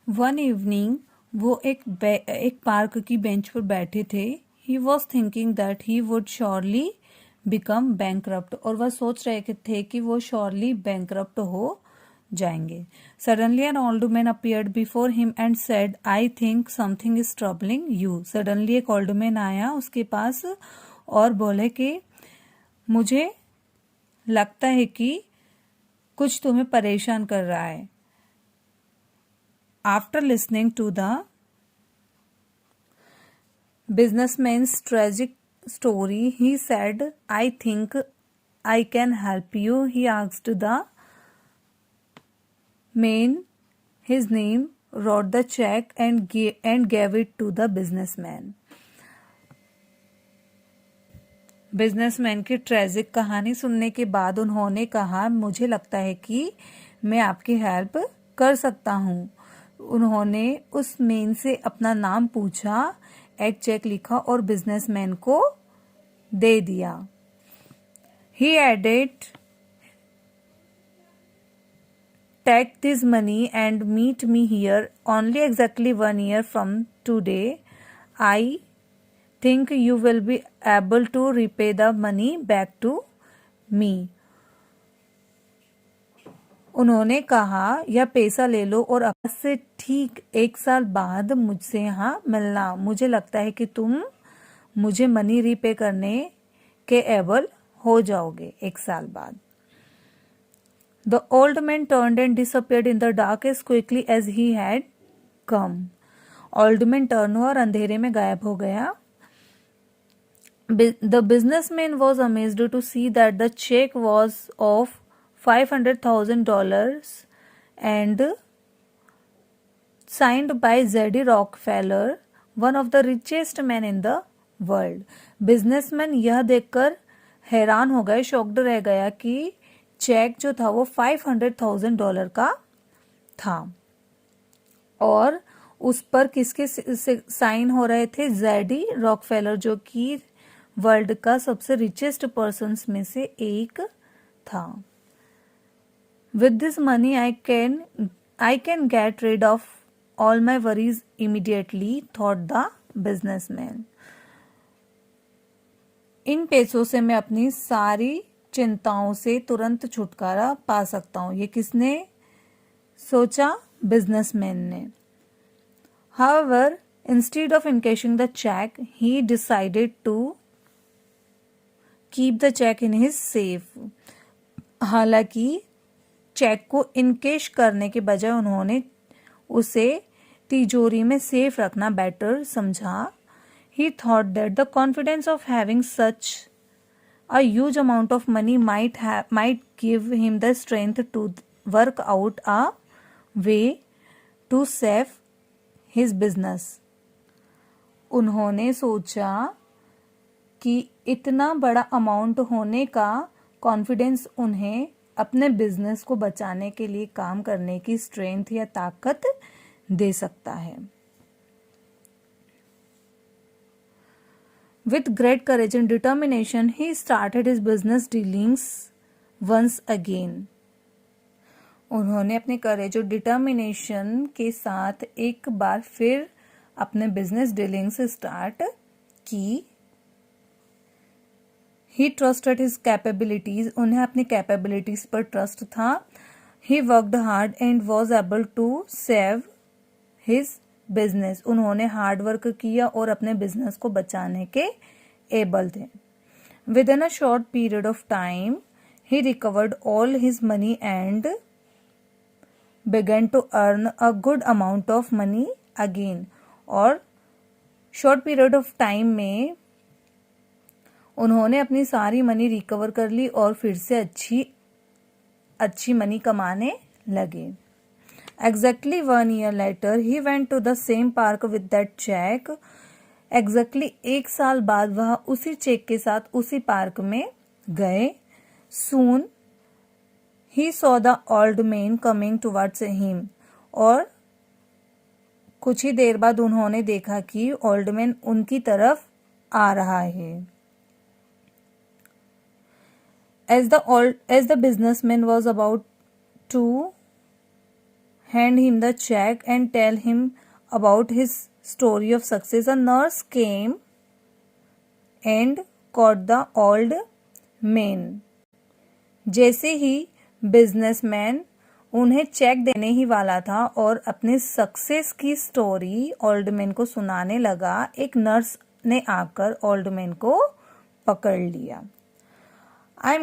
One evening वो एक park की बेंच पर बैठे थे. He was thinking that he would surely become bankrupt. और वह सोच रहे थे कि वो श्योरली बैंकरप्ट हो जाएंगे. Suddenly an old man appeared before him and said, I think something is troubling you. Suddenly एक ओल्ड मैन आया उसके पास और बोले कि मुझे लगता है कि कुछ तुम्हें परेशान कर रहा है. After listening to the businessman's tragic story, he said, I think I can help you. He asked the man his name, wrote the check and gave it to the businessman. Businessman की tragic कहानी सुनने के बाद उन्होंने कहा, मुझे लगता है कि मैं आपकी हेल्प कर सकता हूँ. उन्होंने उस मैन से अपना नाम पूछा, एक चेक लिखा और बिजनेसमैन को दे दिया. He added, take this money and meet me here only exactly 1 year from today. I think you will be able to repay the money back to me. उन्होंने कहा, यह पैसा ले लो और अब से ठीक 1 साल बाद मुझसे यहाँ मिलना. मुझे लगता है कि तुम मुझे मनी रीपे करने के एबल हो जाओगे 1 साल बाद. The old man turned and disappeared in the dark as quickly as he had come. Old man turn हुआ और अंधेरे में गायब हो गया. The businessman was amazed to see that the check was of $500,000 and signed by Z.D. Rockefeller, one of the richest men in the world. Businessman यह देखकर हैरान हो गए, शॉक्ड रह गया कि चेक जो था वो $500,000 का था और उस पर किसके साइन हो रहे थे, Z.D. रॉकफेलर, जो कि वर्ल्ड का सबसे रिचेस्ट पर्सन्स में से एक था. With this money I can get rid of all my worries immediately, thought the businessman. इन पैसों से मैं अपनी सारी चिंताओं से तुरंत छुटकारा पा सकता हूं. ये किसने सोचा, बिजनेसमैन ने. However, instead of encashing the check, he decided to keep the check in his safe. हालांकि चेक को इनकेश करने के बजाय उन्होंने उसे तिजोरी में सेफ रखना बेटर समझा. He thought that the confidence of having such a huge amount of money might give him the strength to work out a way to save his business. उन्होंने सोचा कि इतना बड़ा अमाउंट होने का कॉन्फिडेंस उन्हें अपने बिजनेस को बचाने के लिए काम करने की स्ट्रेंथ या ताकत दे सकता है. With great courage and determination, he started his business dealings once again. उन्होंने अपने करेज और डिटर्मिनेशन के साथ एक बार फिर अपने बिजनेस डीलिंग्स स्टार्ट की. ही ट्रस्टेड हिज कैपेबिलिटीज, उन्हें अपनी कैपेबिलिटीज पर ट्रस्ट था. He worked hard and was able to save his business, उन्होंने हार्ड वर्क किया और अपने बिजनेस को बचाने के एबल थे. Within a short period of time he recovered all his money and began to earn a good amount of money again. और short period of time में उन्होंने अपनी सारी मनी रिकवर कर ली और फिर से अच्छी मनी कमाने लगे. Exactly 1 year later, he went to the same park with that check. Exactly 1 साल बाद वह उसी चेक के साथ उसी पार्क में गए. Soon he saw the old man coming towards him. और कुछ ही देर बाद उन्होंने देखा कि ओल्ड मैन उनकी तरफ आ रहा है. As the businessman was about to hand him the check and tell him about his story of success. A nurse came and caught the old man. जैसे ही बिजनेसमैन उन्हें चेक देने ही वाला था और अपने सक्सेस की स्टोरी ओल्ड मैन को सुनाने लगा, एक नर्स ने आकर ओल्ड मैन को पकड़ लिया. I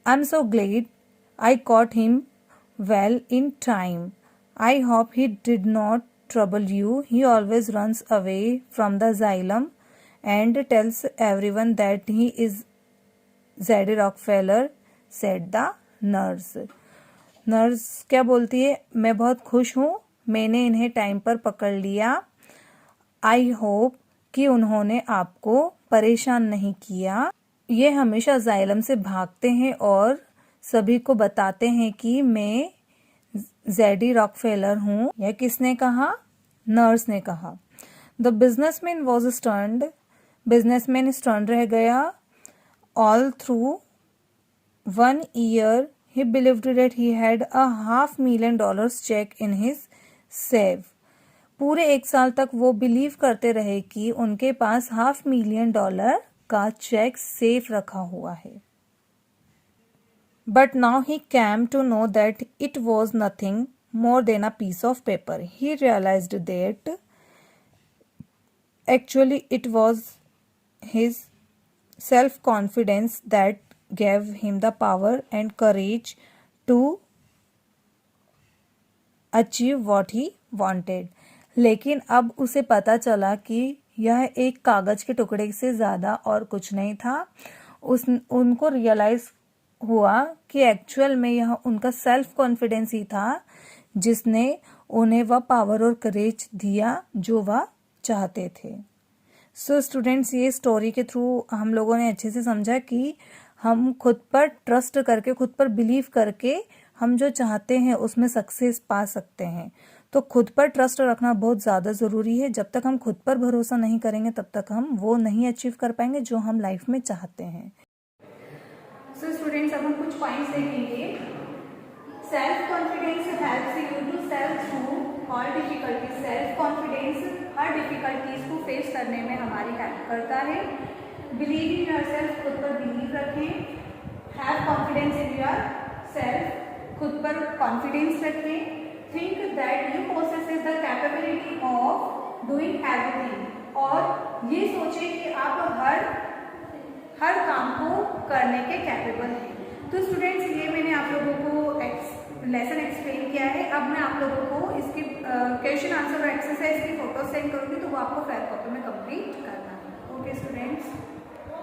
am so glad I caught him well in time. I hope he did not trouble you. He always runs away from the asylum and tells everyone that he is Zadie Rockefeller, said the nurse. Nurse क्या बोलती है, मैं बहुत खुश हूँ, मैंने इन्हें time पर पकड़ लिया. आई होप कि उन्होंने आपको परेशान नहीं किया. ये हमेशा अजाइलम से भागते हैं और सभी को बताते हैं कि मैं ज़ैडी रॉकफेलर हूं. यह किसने कहा? नर्स ने कहा. The businessman was stunned. Businessman stun रह गया. All through 1 year he believed that he had a $500,000 check in his safe. पूरे 1 साल तक वो बिलीव करते रहे कि उनके पास $500,000 का चेक सेफ रखा हुआ है. But now he came to know that it was nothing more than a piece of paper. He realized that actually it was his self-confidence that gave him the power and courage to achieve what he wanted. लेकिन अब उसे पता चला कि यह एक कागज के टुकड़े से ज़्यादा और कुछ नहीं था. उनको रियलाइज हुआ कि एक्चुअल में यह उनका सेल्फ कॉन्फिडेंस ही था जिसने उन्हें वह पावर और करेज दिया जो वह चाहते थे. सो स्टूडेंट्स, ये स्टोरी के थ्रू हम लोगों ने अच्छे से समझा कि हम खुद पर ट्रस्ट करके, खुद पर बिलीव करके हम जो चाहते हैं उसमें सक्सेस पा सकते हैं. तो खुद पर ट्रस्ट रखना बहुत ज़्यादा ज़रूरी है. जब तक हम खुद पर भरोसा नहीं करेंगे तब तक हम वो नहीं अचीव कर पाएंगे जो हम लाइफ में चाहते हैं. सो स्टूडेंट्स, अब हम कुछ पॉइंट्स देखेंगे. Self confidence helps you to sail through all difficulties. Self confidence हर डिफिकल्टीज को फेस करने में हमारी हेल्प करता है. बिलीव इन योर सेल्फ, खुद पर बिलीव रखें. Have confidence in yourself, खुद पर कॉन्फिडेंस रखें. Think that you possess the capability of doing everything. और ये सोचें कि आप हर काम को करने के कैपेबल हैं. तो स्टूडेंट्स, ये मैंने आप लोगों को लेसन एक्सप्लेन किया है. अब मैं आप लोगों को इसके क्वेश्चन आंसर और एक्सरसाइज की फोटो सेंड करूँगी तो वो आपको